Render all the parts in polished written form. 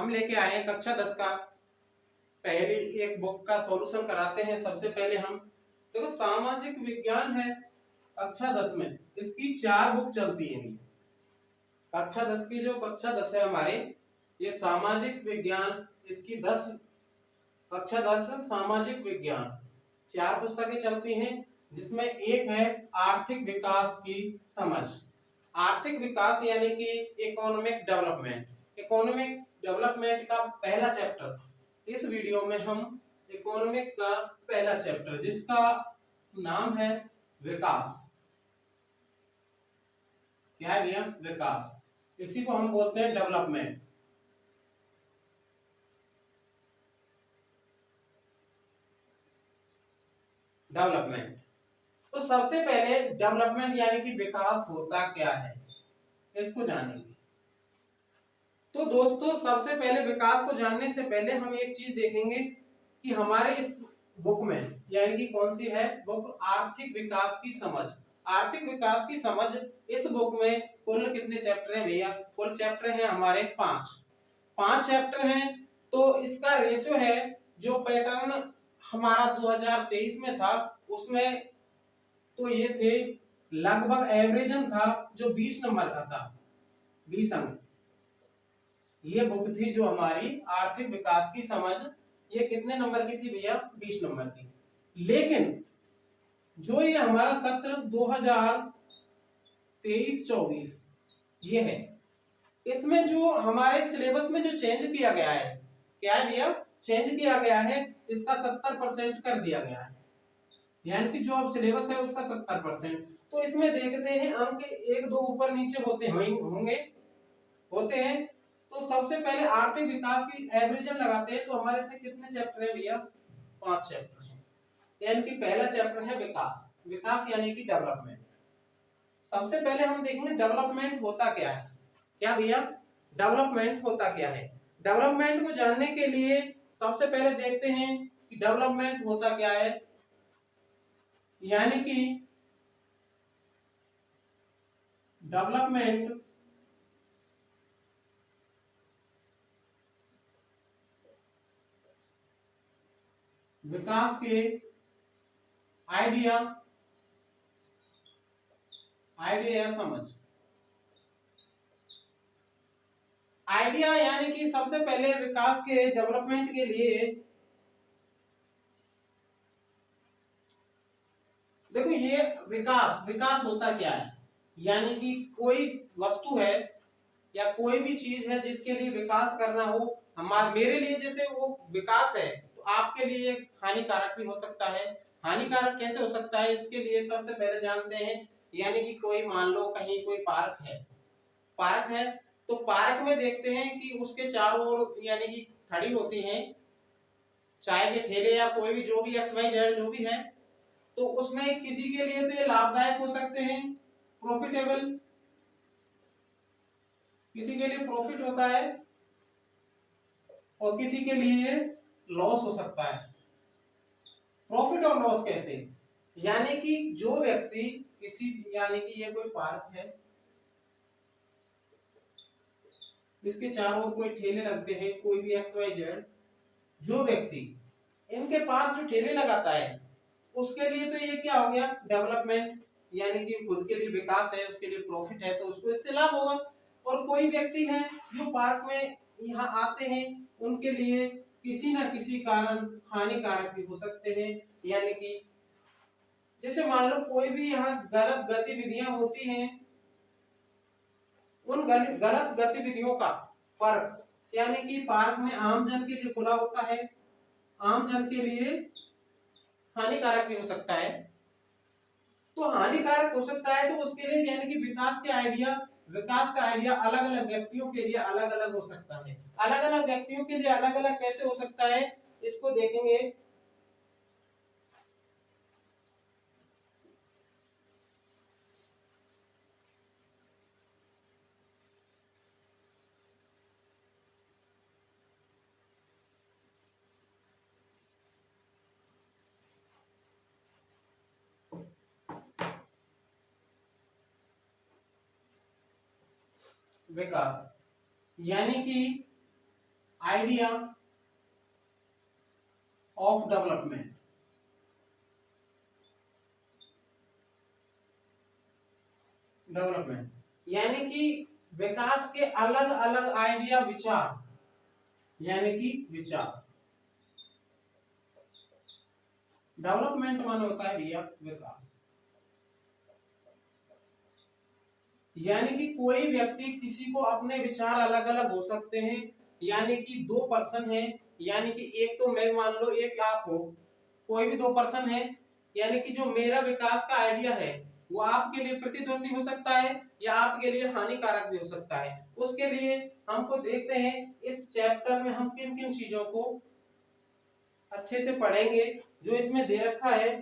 हम लेके आए हैं कक्षा 10 का पहली एक बुक का सॉल्यूशन कराते हैं। सबसे पहले हम देखो सामाजिक विज्ञान है कक्षा 10 में, इसकी 4 बुक चलती है। कक्षा 10 की जो कक्षा 10 है हमारे, ये सामाजिक विज्ञान, इसकी 10 कक्षा 10 सामाजिक विज्ञान 4 पुस्तकें चलती हैं, जिसमें एक है आर्थिक विकास की समझ। आर्थिक विकास यानी कि इकोनॉमिक डेवलपमेंट। इकोनॉमिक डेवलपमेंट का पहला चैप्टर, इस वीडियो में हम इकोनॉमिक का पहला चैप्टर जिसका नाम है विकास। क्या है भैया? विकास। इसी को हम बोलते हैं डेवलपमेंट। डेवलपमेंट तो सबसे पहले डेवलपमेंट यानी कि विकास होता क्या है, इसको जानेंगे। तो दोस्तों सबसे पहले विकास को जानने से पहले हम एक चीज देखेंगे कि हमारे इस बुक में, यानी कि कौन सी है बुक, आर्थिक विकास की समझ। आर्थिक विकास की समझ इस बुक में कुल कितने चैप्टर हैं भैया? कुल चैप्टर हैं हमारे 5 चैप्टर हैं। तो इसका रेशियो है, जो पैटर्न हमारा 2023 में था उसमें तो ये थे लगभग एवरेजन था जो 20 नंबर का था, 20 अंक। ये बुक थी जो हमारी आर्थिक विकास की समझ, ये कितने नंबर की थी भैया? 20 नंबर की। लेकिन जो ये हमारा सत्र 2023-24 ये है, इसमें जो हमारे सिलेबस में जो चेंज किया गया है, क्या है भैया? चेंज किया गया है, इसका 70% कर दिया गया है, यानी कि जो अब सिलेबस है उसका 70%। तो इसमें देखते हैं अंक 1-2 ऊपर नीचे होते हैं। तो सबसे पहले आर्थिक विकास की एवरेजन लगाते हैं, तो हमारे से कितने चैप्टर है भैया? 5 चैप्टर हैं। यानी कि पहला चैप्टर है विकास। विकास यानी कि डेवलपमेंट। सबसे पहले हम देखेंगे डेवलपमेंट होता क्या है। क्या भैया? डेवलपमेंट होता क्या है। डेवलपमेंट को जानने के लिए सबसे पहले देखते हैं कि डेवलपमेंट होता क्या है। यानी कि डेवलपमेंट विकास के आइडिया या समझ। आइडिया यानी कि सबसे पहले विकास के डेवलपमेंट के लिए देखो ये विकास होता क्या है। यानी कि कोई वस्तु है या कोई भी चीज है जिसके लिए विकास करना हो, हमारे मेरे लिए जैसे वो विकास है, तो आपके लिए हानिकारक भी हो सकता है। हानिकारक कैसे हो सकता है, इसके लिए सबसे पहले जानते हैं। यानी कि कोई मान लो कहीं कोई पार्क है, तो पार्क में देखते हैं कि उसके चारों ओर यानी कि खड़ी होती हैं चाय के ठेले या कोई भी जो भी XYZ जो भी है, तो उसमें किसी के लिए तो ये लाभदायक हो सकते हैं, प्रॉफिटेबल, किसी के लिए प्रॉफिट होता है और किसी के लिए लॉस हो सकता है। प्रॉफिट और लॉस कैसे? यानी कि जो व्यक्ति यानी कि ये कोई पार्क है, इसके चारों ओर कोई ठेले लगते हैं, कोई भी XYZ, जो व्यक्ति इनके पास जो ठेले लगाता है उसके लिए तो ये क्या हो गया? डेवलपमेंट, यानी कि खुद के लिए विकास है, उसके लिए प्रॉफिट है, तो उसको इससे लाभ होगा। और कोई व्यक्ति है जो पार्क में यहाँ आते हैं, उनके लिए किसी न किसी कारण हानिकारक भी हो सकते हैं। यानी कि जैसे मान लो कोई भी यहाँ गलत गतिविधियां होती हैं, उन गलत गतिविधियों का फर्क, यानी कि पार्क में आम जन के लिए खुला होता है, आम जन के लिए हानिकारक भी हो सकता है। तो हानिकारक हो सकता है, तो उसके लिए यानी कि विकास का आइडिया अलग अलग व्यक्तियों के लिए अलग अलग हो सकता है। अलग अलग व्यक्तियों के लिए अलग अलग कैसे हो सकता है, इसको देखेंगे। विकास यानी कि आइडिया ऑफ डेवलपमेंट। डेवलपमेंट यानी कि विकास के अलग अलग आइडिया, विचार, यानी कि विचार। डेवलपमेंट मान होता है भैया विकास, यानी कि कोई व्यक्ति, किसी को अपने विचार अलग अलग हो सकते हैं, यानी कि दो पर्सन है, यानी कि एक तो मैं मान लो, एक आप हो, कोई भी दो पर्सन है, यानी कि जो मेरा विकास का आइडिया है वो आपके लिए प्रतिद्वंदी हो सकता है या आपके लिए हानिकारक भी हो सकता है। उसके लिए हमको देखते हैं इस चैप्टर में हम किन किन चीजों को अच्छे से पढ़ेंगे जो इसमें दे रखा है।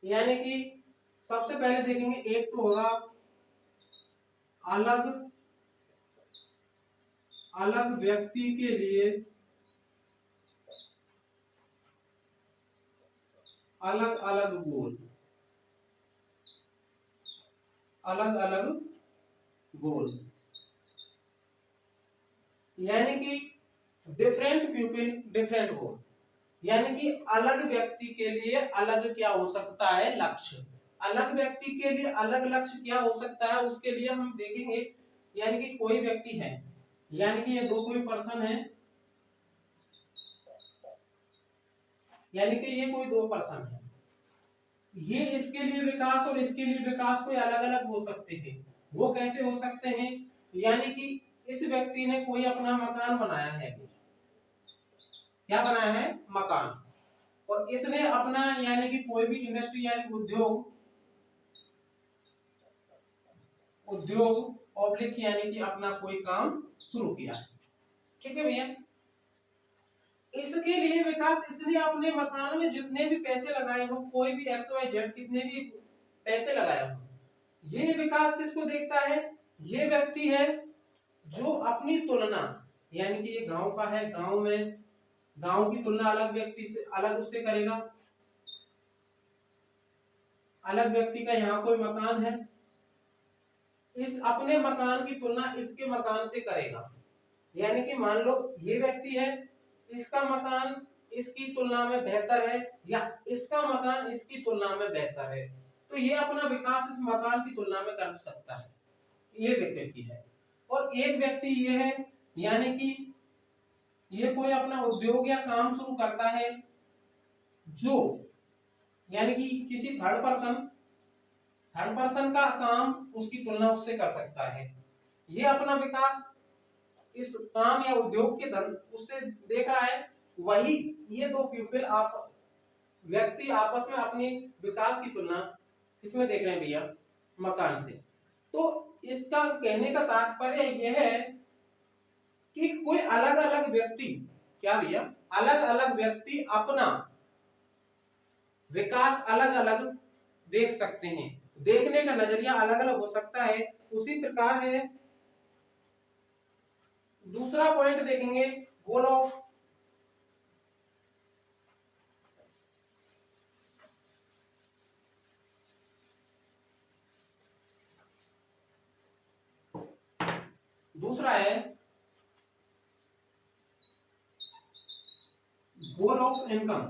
यानी कि सबसे पहले देखेंगे, एक तो होगा अलग अलग व्यक्ति के लिए अलग अलग गोल, अलग अलग गोल, यानी कि डिफरेंट पीपल डिफरेंट गोल, यानी कि अलग व्यक्ति के लिए अलग क्या हो सकता है, लक्ष्य। अलग व्यक्ति के लिए अलग लक्ष्य क्या हो सकता है, उसके लिए हम देखेंगे। यानी कि कोई व्यक्ति है, यानी कि ये दो कोई पर्सन है, यानी कि ये कोई दो पर्सन है, ये इसके लिए विकास और इसके लिए विकास कोई अलग अलग हो सकते हैं। वो कैसे हो सकते हैं, यानी कि इस व्यक्ति ने कोई अपना मकान बनाया है, क्या बनाया है, मकान, और इसने अपना यानी कि कोई भी इंडस्ट्री यानी उद्योग, उद्योग ऑब्लिक यानी कि अपना कोई काम शुरू किया है। ठीक है भैया, इसके लिए विकास, इसने अपने मकान में जितने भी पैसे लगाए हो, कोई भी एक्स वाई जेड कितने भी पैसे लगाए हो, ये विकास किसको देखता है, ये व्यक्ति है जो अपनी तुलना, यानी कि ये गांव का है, गांव में गांव की तुलना अलग व्यक्ति से, अलग उससे करेगा। अलग व्यक्ति का यहाँ कोई मकान है, इस अपने मकान की तुलना इसके मकान से करेगा। यानी कि मान लो ये व्यक्ति है, इसका मकान इसकी तुलना में बेहतर है या इसका मकान इसकी तुलना में बेहतर है, तो ये अपना विकास इस मकान की तुलना में कर सकता है, ये व्यक्ति है। और एक व्यक्ति ये है, यानी कि ये कोई अपना उद्योग या काम शुरू करता है, जो यानी कि किसी थर्ड पर्सन का काम उसकी तुलना उससे कर सकता है, ये अपना विकास इस काम या उद्योग के धन उससे देख रहा है। वही ये दो पीपल, आप व्यक्ति आपस में अपनी विकास की तुलना किसमें देख रहे हैं भैया, मकान से। तो इसका कहने का तात्पर्य यह है कि कोई अलग अलग व्यक्ति, क्या भैया, अलग अलग व्यक्ति अपना विकास अलग अलग देख सकते हैं, देखने का नजरिया अलग अलग हो सकता है। उसी प्रकार है, दूसरा पॉइंट देखेंगे, गोल ऑफ दूसरा है goal of income.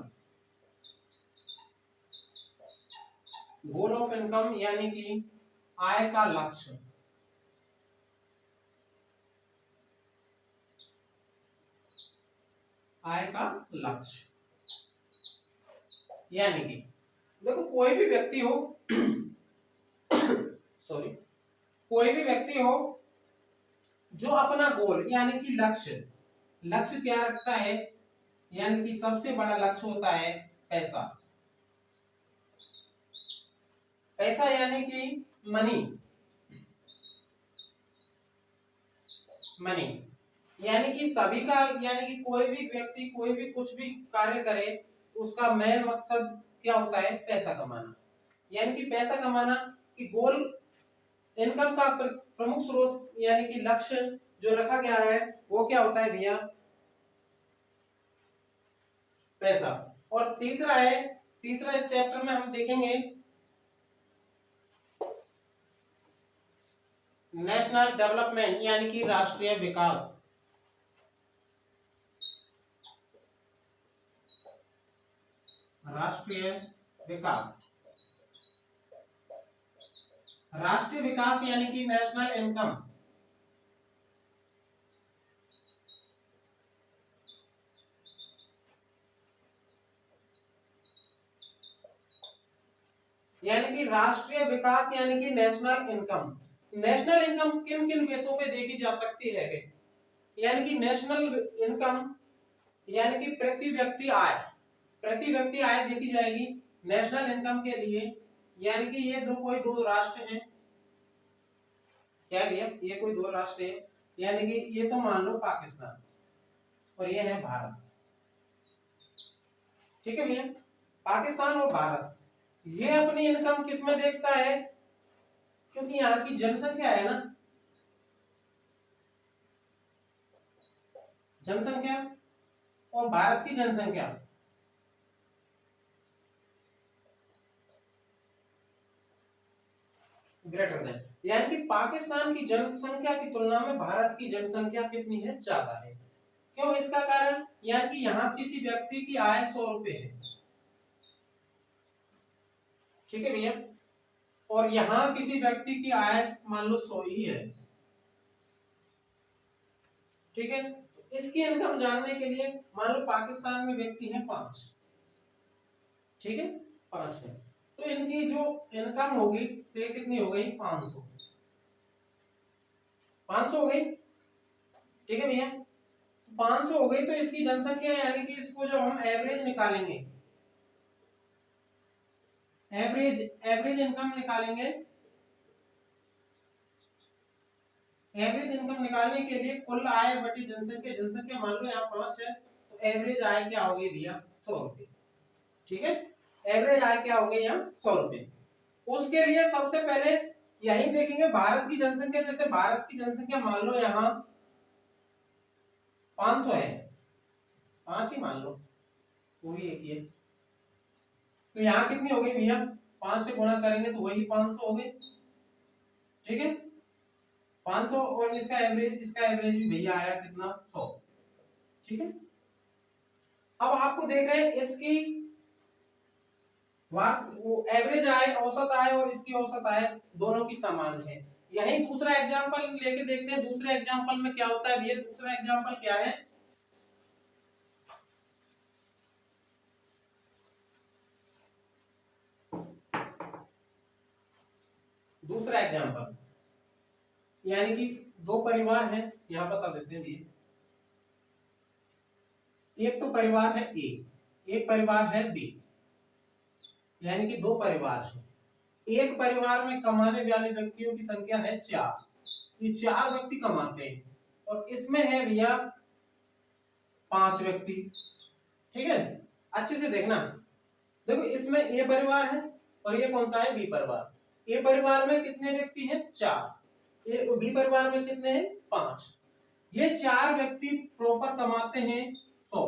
Goal of income यानी कि आय का लक्ष्य, आय का लक्ष्य, यानी कि देखो कोई भी व्यक्ति हो सॉरी, कोई भी व्यक्ति हो जो अपना गोल यानी कि लक्ष्य, लक्ष्य क्या रखता है, यानी कि सबसे बड़ा लक्ष्य होता है पैसा। पैसा यानी कि मनी, मनी यानी कि सभी का, यानी कि कोई भी व्यक्ति कोई भी कुछ भी कार्य करे, उसका मेन मकसद क्या होता है, पैसा कमाना। यानी कि पैसा कमाना की गोल, इनकम का प्रमुख स्रोत यानी कि लक्ष्य जो रखा गया है वो क्या होता है भैया, पैसा। और तीसरा है, तीसरा इस चैप्टर में हम देखेंगे नेशनल डेवलपमेंट यानी कि राष्ट्रीय विकास। राष्ट्रीय विकास। राष्ट्रीय विकास यानी कि नेशनल इनकम। यानी कि राष्ट्रीय विकास यानी कि नेशनल इनकम। नेशनल इनकम किन किन बेसों पे देखी जा सकती है? यानी कि नेशनल इनकम यानी कि प्रति व्यक्ति आय, प्रति व्यक्ति आय देखी जाएगी नेशनल इनकम के लिए। यानी कि ये दो राष्ट्र हैं। क्या भैया? ये कोई दो राष्ट्र है, यानी कि ये तो मान लो पाकिस्तान और ये है भारत। ठीक है भैया, पाकिस्तान और भारत ये अपनी इनकम किस में देखता है? क्योंकि यहाँ की जनसंख्या है ना, जनसंख्या और भारत की जनसंख्या ग्रेटर देन, यानी कि पाकिस्तान की जनसंख्या की तुलना में भारत की जनसंख्या कितनी है? ज्यादा है। क्यों? इसका कारण यानी कि यहाँ किसी व्यक्ति की आय 100 रुपए है। ठीक है भैया, और यहाँ किसी व्यक्ति की आय मान लो 100 ही है। ठीक है, इसकी इनकम जानने के लिए मान लो पाकिस्तान में व्यक्ति हैं 5। ठीक है, 5 है, तो इनकी जो इनकम होगी तो ये कितनी हो गई? 500। 500 हो गई। ठीक है भैया, 500 हो गई तो इसकी जनसंख्या यानी कि इसको जब हम एवरेज निकालेंगे, एवरेज इनकम निकालेंगे, एवरेज इनकम निकालने के लिए कुल आय बटी जनसंख्या, जनसंख्या मान लो यहाँ 5 है तो एवरेज आय क्या हो गई भैया? 100 रुपए। ठीक है, एवरेज आय क्या हो गई यहाँ? 100 रुपए। उसके लिए सबसे पहले यही देखेंगे भारत की जनसंख्या। जैसे भारत की जनसंख्या मान लो यहाँ 500 है, 5 ही मान लो, वो भी एक ही है, तो यहाँ कितनी हो गई भैया? 5 से गुणा करेंगे तो वही 500 हो गई। ठीक है, 500 और इसका एवरेज भी भैया आया कितना? 100। ठीक है, अब आपको देख रहे हैं इसकी एवरेज आय, औसत आय और इसकी औसत आय दोनों की समान है। यही दूसरा एग्जांपल लेके देखते हैं, दूसरे एग्जांपल में क्या होता है भैया? दूसरा एग्जांपल क्या है? दूसरा एग्जांपल यानी कि दो परिवार हैं, यहां बता देते हैं भैया। एक तो परिवार है ए, एक परिवार है बी, यानी कि दो परिवार हैं। एक परिवार में कमाने वाले व्यक्तियों की संख्या है 4, ये 4 व्यक्ति कमाते हैं, और इसमें है भैया 5 व्यक्ति। ठीक है, अच्छे से देखना, देखो इसमें ए परिवार है और ये कौन सा है? बी परिवार। ए परिवार में कितने व्यक्ति हैं? 4। बी परिवार में कितने हैं? 5। ये 4 व्यक्ति प्रॉपर कमाते हैं 100,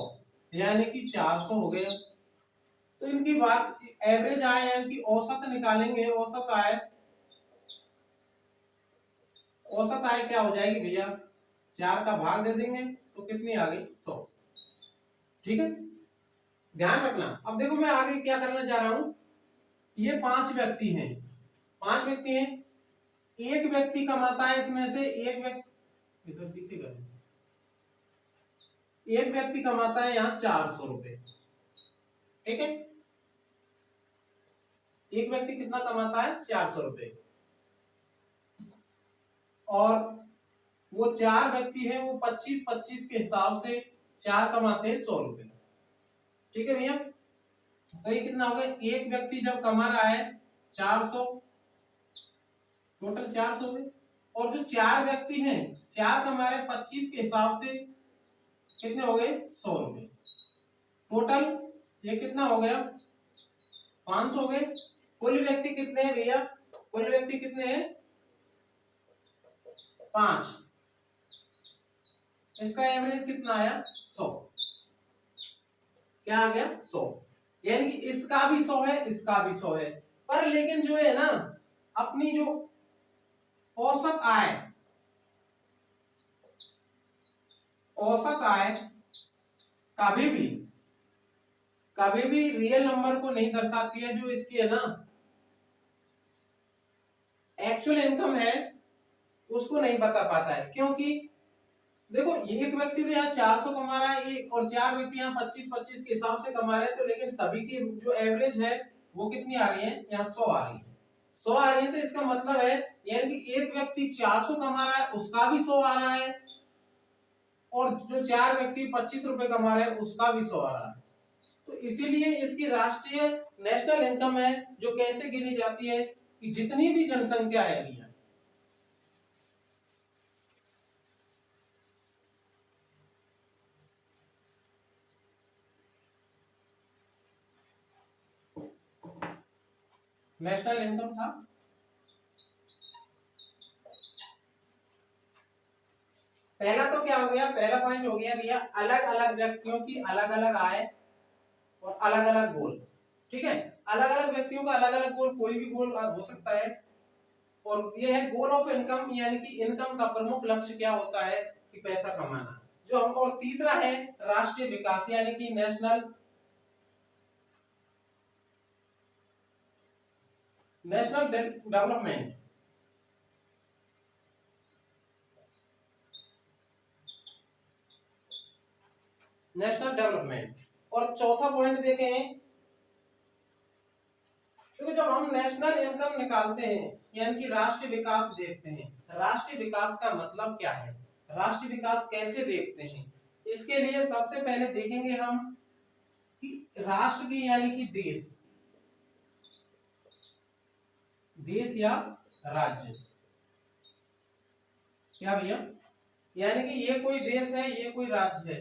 यानी कि 400 हो गया। तो इनकी बात एवरेज आय यानी कि औसत निकालेंगे, औसत आय क्या हो जाएगी भैया? 4 का भाग दे देंगे तो कितनी आ गई? 100। ठीक है, ध्यान रखना। अब देखो मैं आगे क्या करना चाह रहा हूं, ये 5 व्यक्ति हैं, 5 व्यक्ति हैं, एक व्यक्ति कमाता है इसमें से, एक व्यक्ति इधर दिखेगा, एक व्यक्ति कमाता है यहाँ 400 रुपए। ठीक है, एक व्यक्ति कितना कमाता है? 400 रुपए, और वो 4 व्यक्ति हैं, वो 25-25 के हिसाब से 4 कमाते हैं 100 रुपए। ठीक है भैया, तो ये कितना हो गया? एक व्यक्ति जब कमा रहा है 400, टोटल 400 हुए, और जो 4 व्यक्ति हैं 4 कमा रहे 25 के हिसाब से कितने हो गए? 100 रुपए। टोटल ये कितना हो गया? 500 हो गए। कुल व्यक्ति कितने हैं भैया? कुल व्यक्ति कितने हैं? 5। इसका एवरेज कितना आया? 100। क्या आ गया? 100। यानी कि इसका भी 100 है, इसका भी 100 है, पर लेकिन जो है ना, अपनी जो औसत आय, औसत आय कभी भी कभी भी रियल नंबर को नहीं दर्शाती है, जो इसकी है ना एक्चुअल इनकम है उसको नहीं बता पाता है। क्योंकि देखो एक व्यक्ति तो यहाँ 400 कमा रहा है एक, और 4 व्यक्ति यहाँ 25-25 के हिसाब से कमा रहे हैं, तो लेकिन सभी की जो एवरेज है वो कितनी आ रही है, यहाँ 100 आ रही है। 100 आ रही है, तो इसका मतलब है यानी कि एक व्यक्ति 400 कमा रहा है उसका भी 100 आ रहा है, और जो 4 व्यक्ति 25 रुपए कमा रहे हैं उसका भी 100 आ रहा है। तो इसीलिए इसकी राष्ट्रीय नेशनल इनकम है जो कैसे गिनी जाती है कि जितनी भी जनसंख्या है भैया, नेशनल इनकम था। पहला तो क्या हो गया, पहला पॉइंट हो गया भैया अलग अलग व्यक्तियों की अलग अलग आय और अलग अलग गोल। ठीक है, अलग अलग व्यक्तियों का अलग अलग गोल, कोई भी गोल हो सकता है। और ये है गोल ऑफ इनकम, यानी कि इनकम का प्रमुख लक्ष्य क्या होता है कि पैसा कमाना जो हम। और तीसरा है राष्ट्रीय विकास, यानी कि नेशनल डेवलपमेंट। National development. और चौथा पॉइंट देखें, देखो जब हम नेशनल इनकम निकालते हैं यानी कि राष्ट्रीय विकास देखते हैं, राष्ट्रीय विकास का मतलब क्या है, राष्ट्रीय विकास कैसे देखते हैं, इसके लिए सबसे पहले देखेंगे हम कि राष्ट्र की यानी कि देश या राज्य, क्या भैया, यानी कि ये कोई देश है ये कोई राज्य है,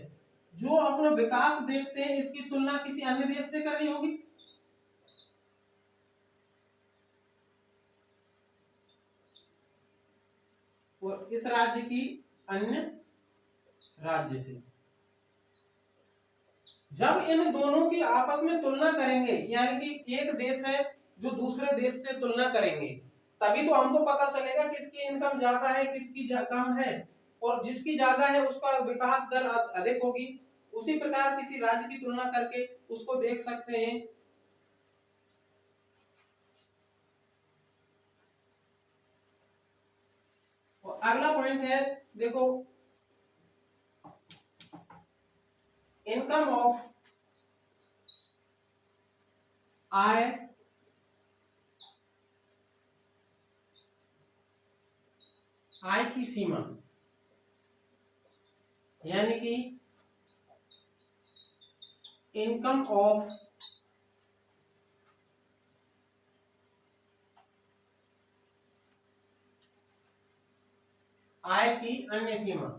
जो अपना विकास देखते हैं इसकी तुलना किसी अन्य देश से करनी होगी। और इस राज्य की अन्य राज्य से, जब इन दोनों की आपस में तुलना करेंगे, यानी कि एक देश है जो दूसरे देश से तुलना करेंगे, तभी तो हमको पता चलेगा किसकी इनकम ज्यादा है किसकी कम है, और जिसकी ज्यादा है उसका विकास दर अधिक होगी। उसी प्रकार किसी राज्य की तुलना करके उसको देख सकते हैं। और अगला पॉइंट है, देखो इनकम ऑफ आय आय की सीमा, यानी कि इनकम ऑफ आय की अन्य सीमा,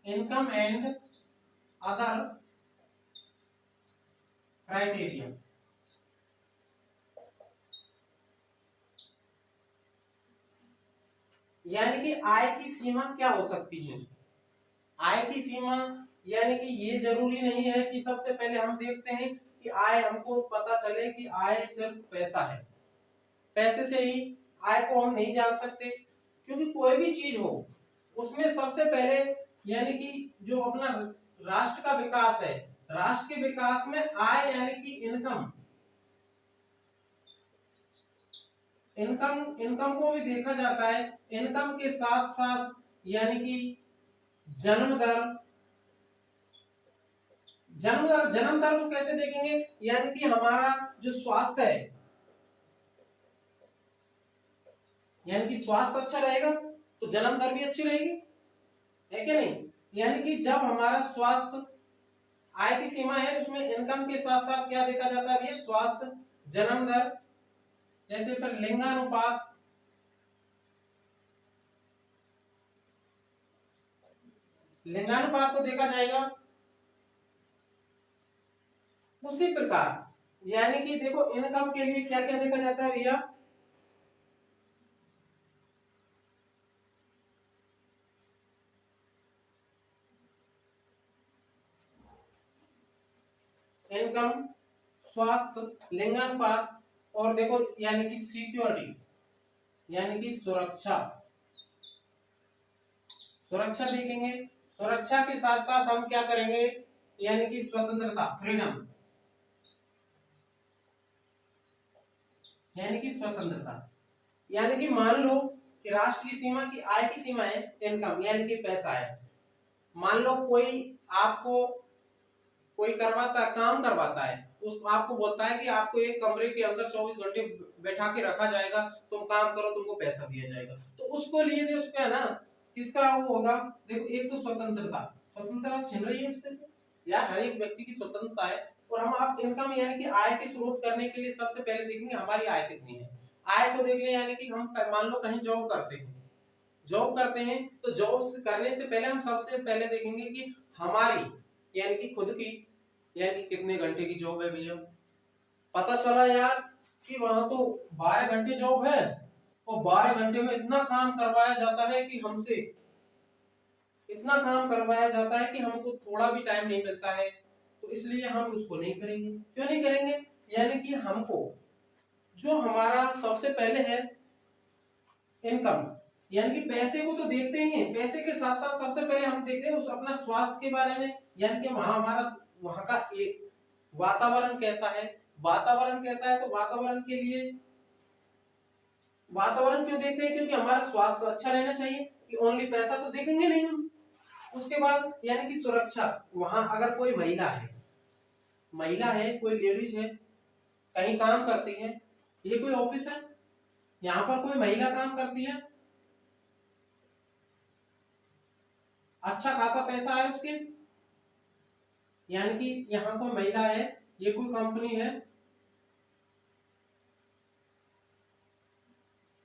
इनकम एंड अदर क्राइटेरिया। यानी कि आय की सीमा क्या हो सकती है, आय की सीमा यानी कि ये जरूरी नहीं है कि सबसे पहले हम देखते हैं कि आय, हमको पता चले कि आय सिर्फ पैसा है, पैसे से ही आय को हम नहीं जान सकते। क्योंकि कोई भी चीज हो उसमें सबसे पहले यानी कि जो अपना राष्ट्र का विकास है, राष्ट्र के विकास में आय यानी कि इनकम, इनकम को भी देखा जाता है। इनकम के साथ साथ यानी कि जन्म दर, जन्म दर को कैसे देखेंगे, यानी कि हमारा जो स्वास्थ्य है, यानी कि स्वास्थ्य अच्छा रहेगा तो जन्म दर भी अच्छी रहेगी, है क्या नहीं। यानी कि जब हमारा स्वास्थ्य, आय की सीमा है उसमें इनकम के साथ साथ क्या देखा जाता है, स्वास्थ्य, जन्म दर, जैसे फिर लिंगानुपात, लिंगानुपात को देखा जाएगा। उसी प्रकार यानी कि देखो इनकम के लिए क्या क्या देखा जाता है भैया, इनकम, स्वास्थ्य, लिंगानुपात, और देखो यानी कि सिक्योरिटी, यानी कि सुरक्षा, सुरक्षा देखेंगे। सुरक्षा के साथ साथ हम क्या करेंगे, यानी कि स्वतंत्रता, फ्रीडम, यानी कि स्वतंत्रता, यानी कि मान लो कि राष्ट्र की सीमा की आय की सीमा है इनकम, यानी कि पैसा है। मान लो कोई आपको कोई करवाता काम करवाता है, उस आपको बोलता है कि आपको एक कमरे के अंदर 24 घंटे बैठा के रखा जाएगा, तुम काम करो, तुमको पैसा दिया जाएगा, तो उसको लिए थे उसका है ना, किसका वो होगा, देखो एक तो स्वतंत्रता, स्वतंत्रता छिन रही है उसमें से, यार हर एक व्यक्ति की स्वतंत्रता है। और हम आप इनकम यानी कि आय की स्रोत करने के लिए सबसे पहले देखेंगे हमारी आय कितनी है। आय को देख ले, यानी कि हम मान लो कहीं जॉब करते हैं, जॉब करते हैं तो जॉब करने से पहले हम सबसे पहले देखेंगे कि हमारी यानी कि खुद की, यानी कि कितने घंटे की जॉब है भैया। पता चला यार कि वहां तो 12 घंटे जॉब है और 12 घंटे में इतना काम करवाया जाता है कि हमसे इतना काम करवाया जाता है कि हमको थोड़ा भी टाइम नहीं मिलता है, तो इसलिए हम उसको नहीं करेंगे। क्यों नहीं करेंगे, यानी कि हमको जो हमारा सबसे पहले है इनकम, यानी कि पैसे को तो देखते ही हैं, पैसे के साथ साथ सबसे पहले हम देखते हैं उस अपना स्वास्थ्य के बारे में, यानी कि वहां हमारा वहां का एक वातावरण कैसा है, वातावरण कैसा है, तो वातावरण के लिए वातावरण क्यों देखते हैं, क्योंकि हमारा स्वास्थ्य अच्छा रहना चाहिए, कि ओनली पैसा तो देखेंगे नहीं हम। उसके बाद यानी कि सुरक्षा, वहां अगर कोई महिला है कोई लेडीज है, कहीं काम करती है, ये कोई ऑफिस है, यहाँ पर कोई महिला काम करती है, अच्छा खासा पैसा है उसके, यानी कि यहाँ कोई महिला है, ये कोई कंपनी है,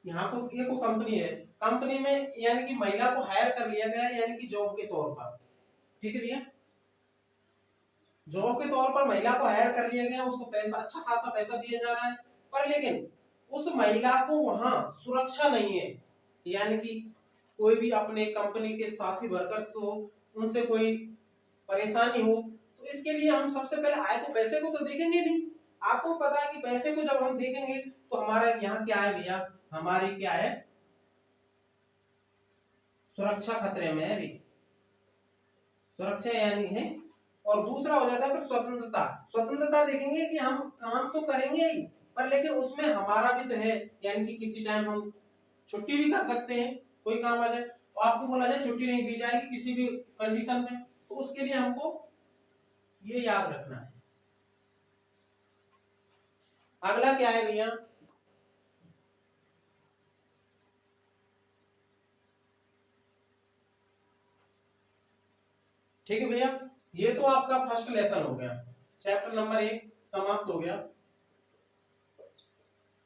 यहाँ को ये कोई कंपनी है, कंपनी में यानी कि महिला को हायर कर लिया गया है, यानी कि जॉब के तौर पर, ठीक है भैया, जॉब के तौर पर महिला को हायर कर लिया गया, उसको पैसा अच्छा खासा पैसा दिया जा रहा है, पर लेकिन उस महिला को वहां सुरक्षा नहीं है, यानी कि कोई भी अपने कंपनी के साथी वर्कर्स हो उनसे कोई परेशानी हो, तो इसके लिए हम सबसे पहले आय को, पैसे को तो देखेंगे नहीं। आपको पता है कि पैसे को जब हम देखेंगे तो हमारा यहाँ क्या है भैया, हमारी क्या है, सुरक्षा खतरे में है अभी, सुरक्षा यानी है। और दूसरा हो जाता है फिर स्वतंत्रता, स्वतंत्रता देखेंगे कि हम काम तो करेंगे ही, पर लेकिन उसमें हमारा भी तो है, यानी कि किसी टाइम हम छुट्टी भी कर सकते हैं, कोई काम आ जाए तो आपको बोला जाए छुट्टी नहीं दी जाएगी किसी भी कंडीशन में, तो उसके लिए हमको ये याद रखना है। अगला क्या है भैया, ठीक है भैया, ये तो आपका फर्स्ट लेसन हो गया, चैप्टर नंबर 1 समाप्त हो गया।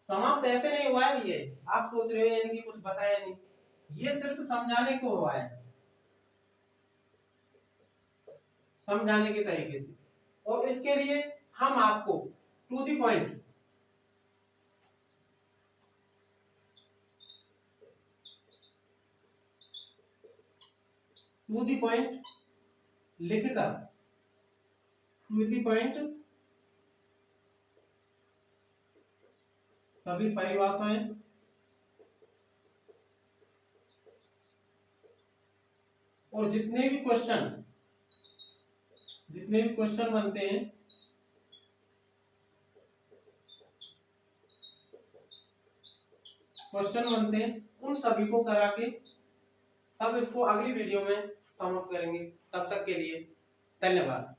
समाप्त ऐसे नहीं हुआ है ये, आप सोच रहे हो यानी कि कुछ बताया नहीं, ये सिर्फ समझाने को हुआ है, समझाने के तरीके से, और इसके लिए हम आपको टू द पॉइंट लिखकर, टू द पॉइंट सभी परिभाषाएं और जितने भी क्वेश्चन बनते हैं, उन सभी को करा के तब इसको अगली वीडियो में समाप्त करेंगे। तब तक के लिए धन्यवाद।